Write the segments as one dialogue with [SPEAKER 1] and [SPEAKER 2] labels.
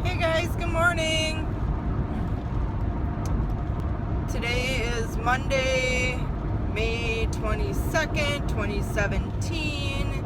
[SPEAKER 1] Hey guys, good morning. Today is Monday, May 22nd, 2017.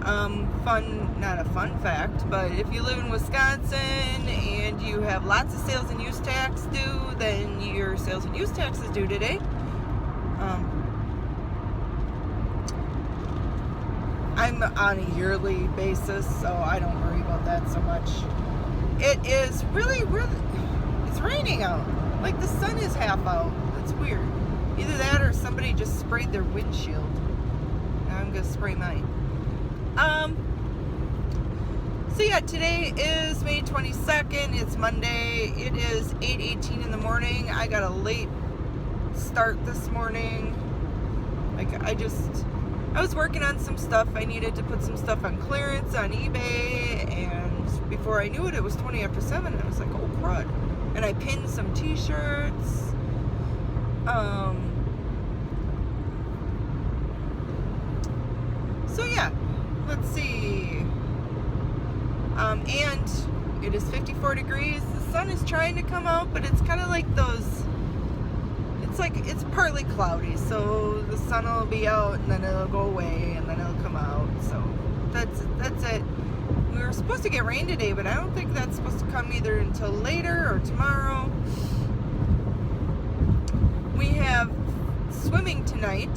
[SPEAKER 1] Not a fun fact, but if you live in Wisconsin and you have lots of sales and use tax due, then your sales and use tax is due today. I'm on a yearly basis, so I don't worry about that so much. It is really, it's raining out. Like the sun is half out. It's weird. Either that or somebody just sprayed their windshield. Now I'm gonna spray mine. So yeah, today is May 22nd. It's Monday. It is 8:18 in the morning. I got a late start this morning. I was working on some stuff. I needed to put some stuff on clearance on eBay, and before I knew it, it was 20 after 7. And I was like, oh crud. And I pinned some t-shirts. So yeah, let's see. And it is 54 degrees. The sun is trying to come out, but it's kind of like those, it's partly cloudy, so the sun will be out and then it'll go away and then it'll come out. So that's it. We were supposed to get rain today, but I don't think that's supposed to come either until later or tomorrow. We have swimming tonight.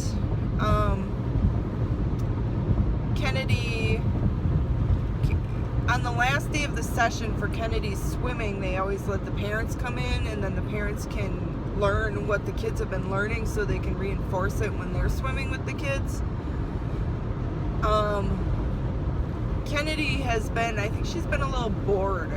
[SPEAKER 1] Kennedy, on the last day of the session for Kennedy's swimming, they always let the parents come in, and then the parents can learn what the kids have been learning so they can reinforce it when they're swimming with the kids. Kennedy has been, I think she's been a little bored.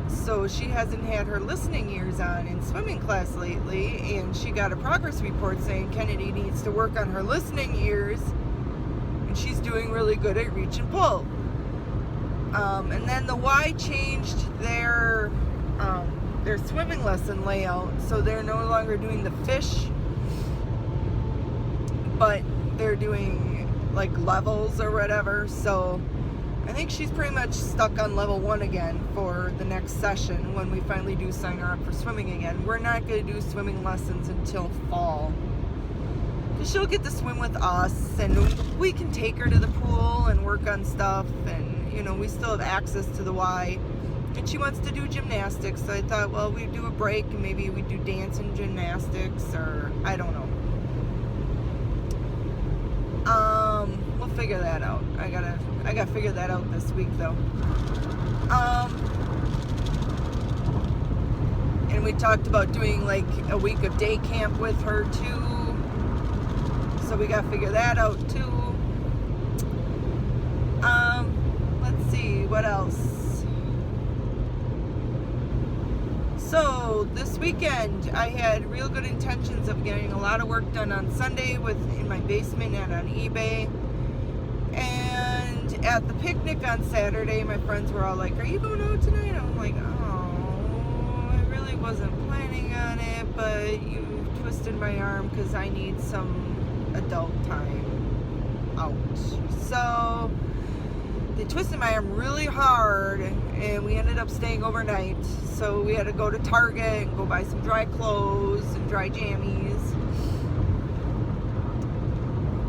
[SPEAKER 1] So she hasn't had her listening ears on in swimming class lately, and she got a progress report saying Kennedy needs to work on her listening ears, and she's doing really good at reach and pull. And then the Y changed their swimming lesson layout, so they're no longer doing the fish, but they're doing like levels or whatever. So I think she's pretty much stuck on level 1 again for the next session when we finally do sign her up for swimming again. We're not going to do swimming lessons until fall, because she'll get to swim with us and we can take her to the pool and work on stuff, and you know, we still have access to the Y. And she wants to do gymnastics, so I thought, well, we'd do a break and maybe we'd do dance and gymnastics, or I don't know. We'll figure that out. I gotta figure that out this week though. And we talked about doing like a week of day camp with her too, so we gotta figure that out too. Let's see, what else? So this weekend I had real good intentions of getting a lot of work done on Sunday in my basement and on eBay. And at the picnic on Saturday, my friends were all like, are you going out tonight? I'm like, oh, I really wasn't planning on it, but you twisted my arm because I need some adult time out. So they twisted my arm really hard, and we ended up staying overnight. So we had to go to Target and go buy some dry clothes and dry jammies.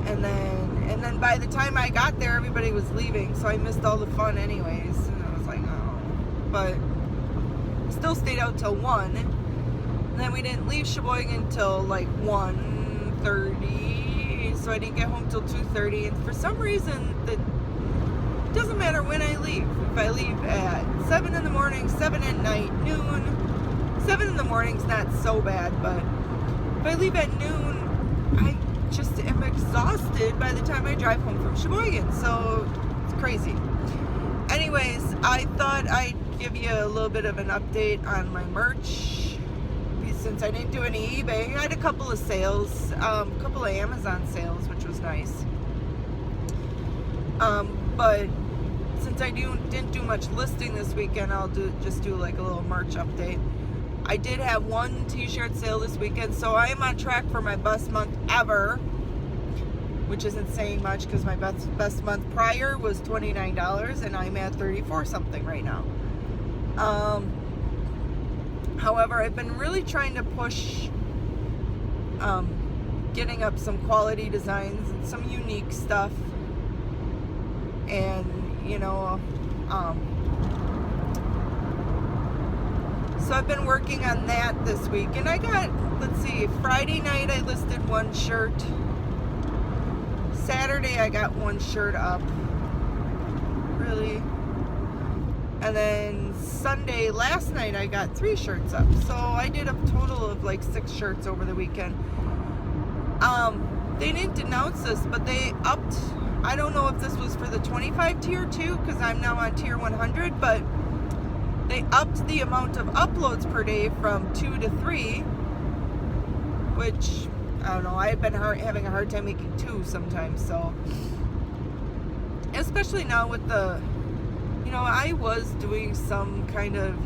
[SPEAKER 1] And then by the time I got there, everybody was leaving, so I missed all the fun anyways. And I was like, oh. But still stayed out till 1. And then we didn't leave Sheboygan until like 1:30, so I didn't get home till 2:30. And for some reason, it doesn't matter when I leave. If I leave at 7 in the morning, 7 at night, noon. 7 in the morning's not so bad, but if I leave at noon, I just am exhausted by the time I drive home from Sheboygan. So it's crazy. Anyways, I thought I'd give you a little bit of an update on my merch, since I didn't do any eBay. I had a couple of sales, a couple of Amazon sales, which was nice. But since I didn't do much listing this weekend, I'll just do like a little merch update. I did have one t-shirt sale this weekend, so I am on track for my best month ever. which isn't saying much because my best month prior was $29 and I'm at 34 something right now. However, I've been really trying to push getting up some quality designs and some unique stuff, and so I've been working on that this week, and I got, let's see, Friday night I listed one shirt. Saturday I got one shirt up. Really? And then Sunday, last night, I got 3 shirts up. So I did a total of like 6 shirts over the weekend. They didn't announce this, but they upped. I don't know if this was for the 25 tier too, because I'm now on tier 100, but they upped the amount of uploads per day from 2 to 3, which, I don't know, I've been having a hard time making 2 sometimes, so, especially now with the, I was doing some kind of,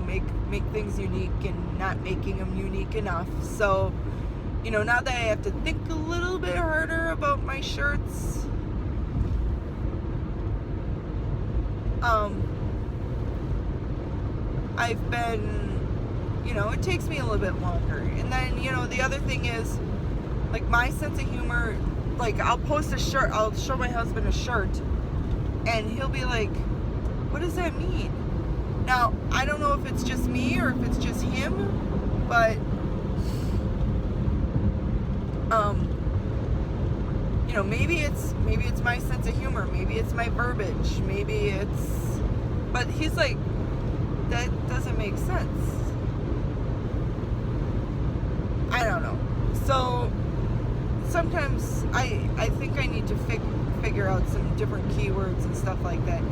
[SPEAKER 1] make things unique and not making them unique enough, so, now that I have to think a little bit harder about my shirts, I've been, it takes me a little bit longer. And then, the other thing is, like, my sense of humor, like, I'll post a shirt, I'll show my husband a shirt, and he'll be like, what does that mean? Now, I don't know if it's just me or if it's just him, but, maybe it's my sense of humor, maybe it's my verbiage, maybe it's, but he's like, that doesn't make sense. I don't know. So sometimes I think I need to figure out some different keywords and stuff like that.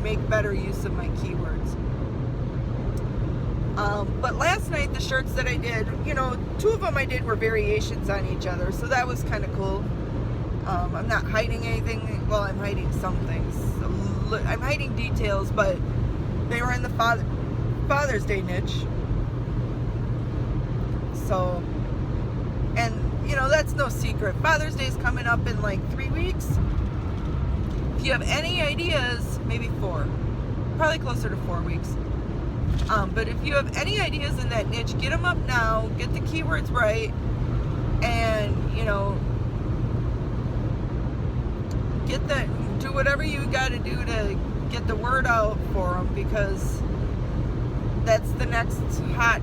[SPEAKER 1] Make better use of my keywords. But last night, the shirts that I did, 2 of them I did were variations on each other, so that was kind of cool. I'm not hiding anything. Well, I'm hiding some things. I'm hiding details, but they were in the Father's Day niche. So, and that's no secret. Father's Day is coming up in like 3 weeks. If you have any ideas, maybe 4, probably closer to 4 weeks. But if you have any ideas in that niche, get them up now, get the keywords right, and do whatever you got to do to get the word out for them, because that's the next hot,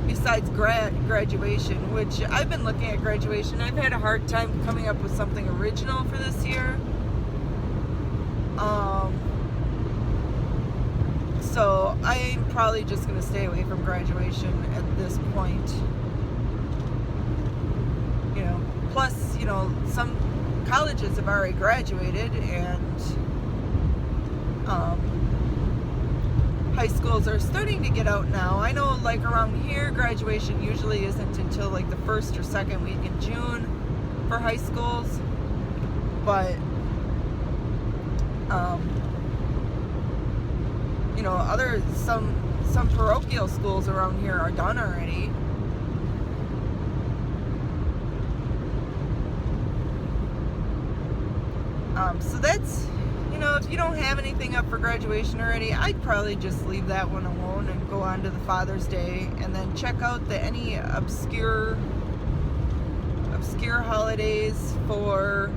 [SPEAKER 1] besides graduation, which I've been looking at graduation. I've had a hard time coming up with something original for this year. So I'm probably just going to stay away from graduation at this point. Plus, some colleges have already graduated, and high schools are starting to get out now. I know, like, around here, graduation usually isn't until like the 1st or 2nd week in June for high schools, but some parochial schools around here are done already. So that's, if you don't have anything up for graduation already, I'd probably just leave that one alone and go on to the Father's Day, and then check out any obscure holidays for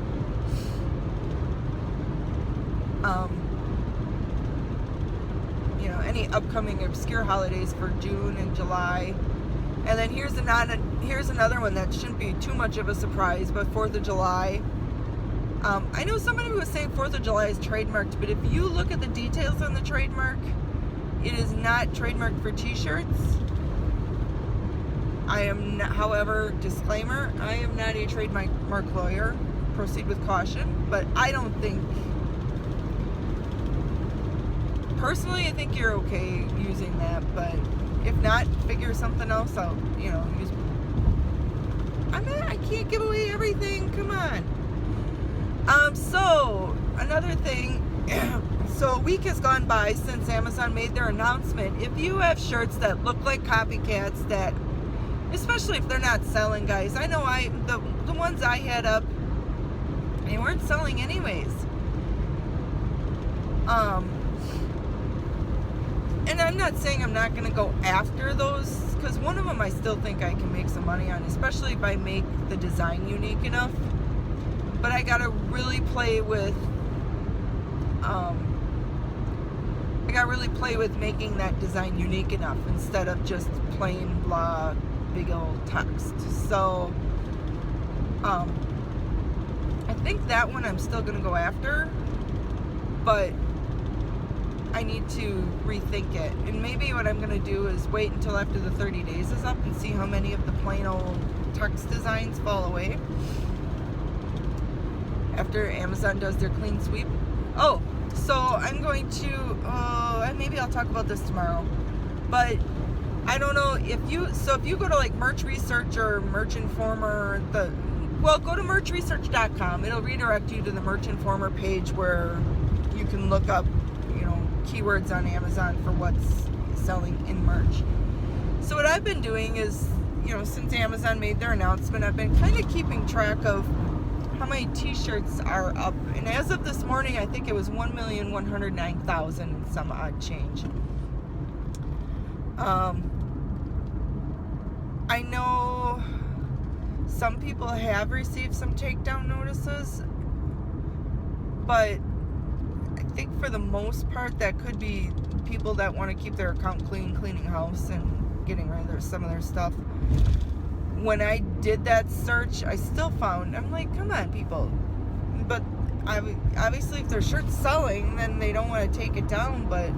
[SPEAKER 1] any upcoming obscure holidays for June and July. And then here's another one that shouldn't be too much of a surprise, but 4th of July. I know somebody was saying 4th of July is trademarked, but if you look at the details on the trademark, it is not trademarked for t-shirts. I am not, however, disclaimer, I am not a trademark lawyer. Proceed with caution, but I don't think, personally, I think you're okay using that, but if not, figure something else out, use, I can't give away everything, come on. So, another thing, so a week has gone by since Amazon made their announcement. If you have shirts that look like copycats, that, especially if they're not selling, guys, I know the ones I had up, They weren't selling anyways. And I'm not saying I'm not going to go after those, because one of them I still think I can make some money on, especially if I make the design unique enough. But I got to really play with making that design unique enough instead of just plain blah big old text. So I think that one I'm still going to go after, but I need to rethink it. And maybe what I'm going to do is wait until after the 30 days is up and see how many of the plain old text designs fall away after Amazon does their clean sweep. Oh, so I'm going to, maybe I'll talk about this tomorrow, but I don't know if you go to like Merch Research or Merch Informer, go to merchresearch.com. It'll redirect you to the Merch Informer page where you can look up, keywords on Amazon for what's selling in merch. So what I've been doing is, since Amazon made their announcement, I've been kind of keeping track of how many t-shirts are up. And as of this morning, I think it was 1,109,000 and some odd change. I know some people have received some takedown notices, but I think for the most part that could be people that want to keep their account clean, cleaning house and getting rid of some of their stuff. When I did that search, I still found, I'm like, come on, people. But obviously if their shirt's selling, then they don't want to take it down. But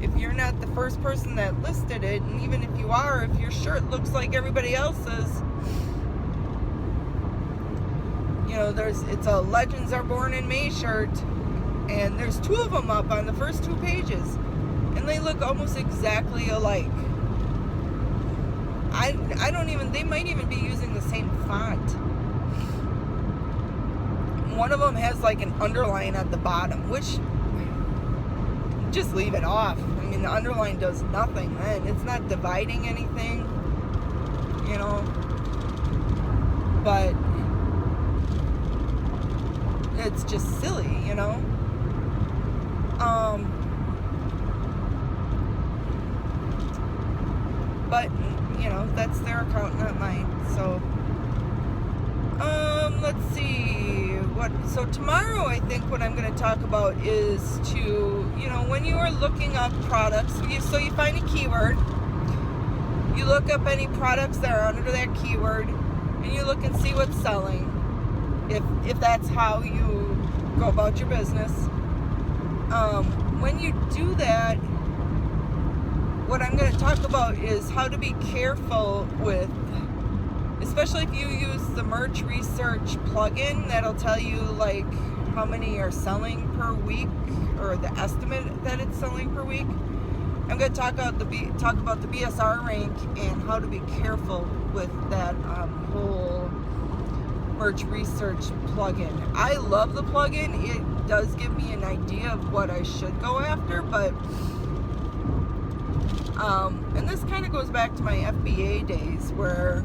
[SPEAKER 1] if you're not the first person that listed it, and even if you are, if your shirt looks like everybody else's, it's a Legends Are Born in May shirt, and there's 2 of them up on the first 2 pages, and they look almost exactly alike. They might even be using the same font. One of them has like an underline at the bottom, which, just leave it off. I mean, the underline does nothing then. It's not dividing anything, but it's just silly, but that's their account, not mine. So let's see so tomorrow I think what I'm going to talk about is to, when you are looking up products, so you find a keyword, you look up any products that are under that keyword, and you look and see what's selling, if that's how you go about your business. When you do that, what I'm going to talk about is how to be careful with, especially if you use the Merch Research plugin, that'll tell you like how many are selling per week, or the estimate that it's selling per week. I'm going to talk about the BSR rank and how to be careful with that whole Merch Research plugin. I love the plugin. It does give me an idea of what I should go after, but and this kind of goes back to my FBA days, where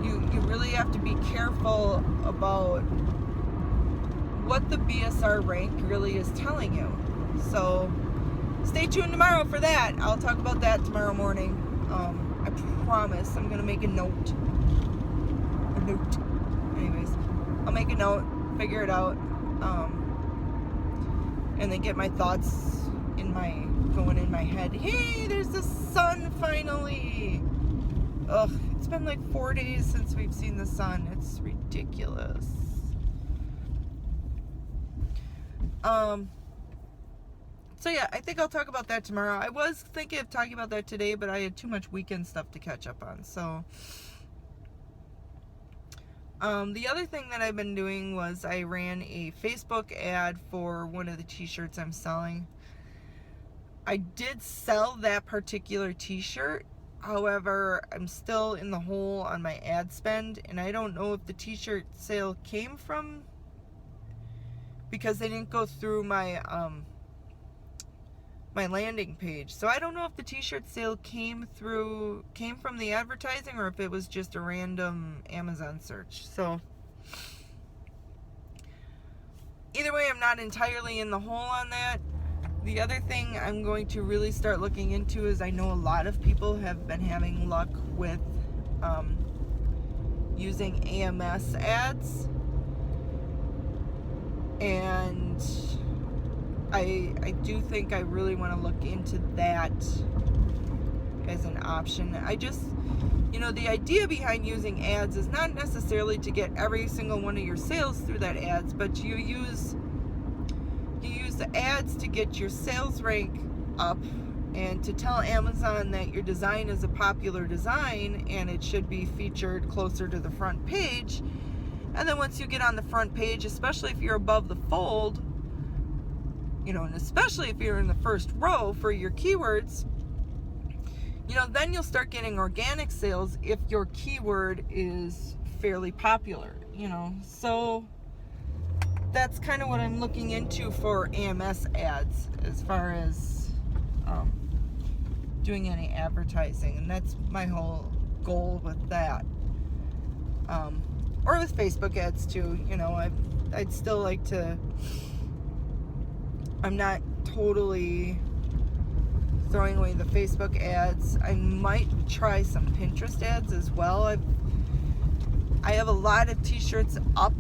[SPEAKER 1] you really have to be careful about what the BSR rank really is telling you. So stay tuned tomorrow for that. I'll talk about that tomorrow morning. I promise I'm gonna make a note. Anyways, I'll make a note, figure it out, and then get my thoughts going in my head. Hey, there's the sun finally. Ugh, it's been like 4 days since we've seen the sun. It's ridiculous. So yeah, I think I'll talk about that tomorrow. I was thinking of talking about that today, but I had too much weekend stuff to catch up on. So the other thing that I've been doing was I ran a Facebook ad for one of the t-shirts I'm selling. I did sell that particular t-shirt. However, I'm still in the hole on my ad spend, and I don't know if the t-shirt sale came from, because they didn't go through my my landing page. So I don't know if the t-shirt sale came from the advertising, or if it was just a random Amazon search. So either way, I'm not entirely in the hole on that. The other thing I'm going to really start looking into is I know a lot of people have been having luck with using AMS ads, and I do think I really want to look into that as an option. I just, the idea behind using ads is not necessarily to get every single one of your sales through that ads, but you use the ads to get your sales rank up and to tell Amazon that your design is a popular design and it should be featured closer to the front page. And then once you get on the front page, especially if you're above the fold, and especially if you're in the first row for your keywords, then you'll start getting organic sales if your keyword is fairly popular, So that's kind of what I'm looking into for AMS ads as far as doing any advertising. And that's my whole goal with that. Or with Facebook ads too. I'd still like to, I'm not totally throwing away the Facebook ads. I might try some Pinterest ads as well. I have a lot of t-shirts up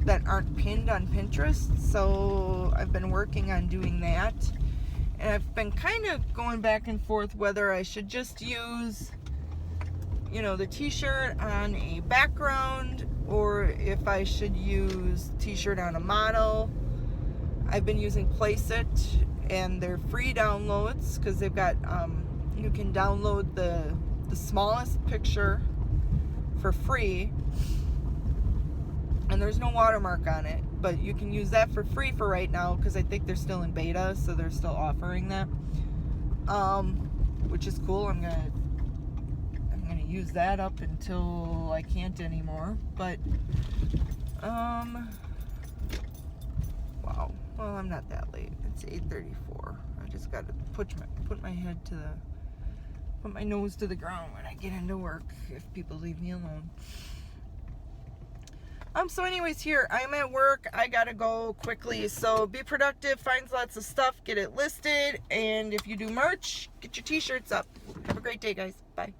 [SPEAKER 1] that aren't pinned on Pinterest, so I've been working on doing that. And I've been kind of going back and forth whether I should just use, the t-shirt on a background or if I should use t-shirt on a model. I've been using Placeit, and they're free downloads because they've got, you can download the smallest picture for free, and there's no watermark on it, but you can use that for free for right now because I think they're still in beta, so they're still offering that, which is cool. I'm gonna use that up until I can't anymore. But wow, well, I'm not that late. It's 8:34. I just got to put my nose to the ground when I get into work if people leave me alone. So anyways, here, I'm at work. I gotta go quickly. So be productive, find lots of stuff, get it listed, and if you do merch, get your t-shirts up. Have a great day, guys. Bye.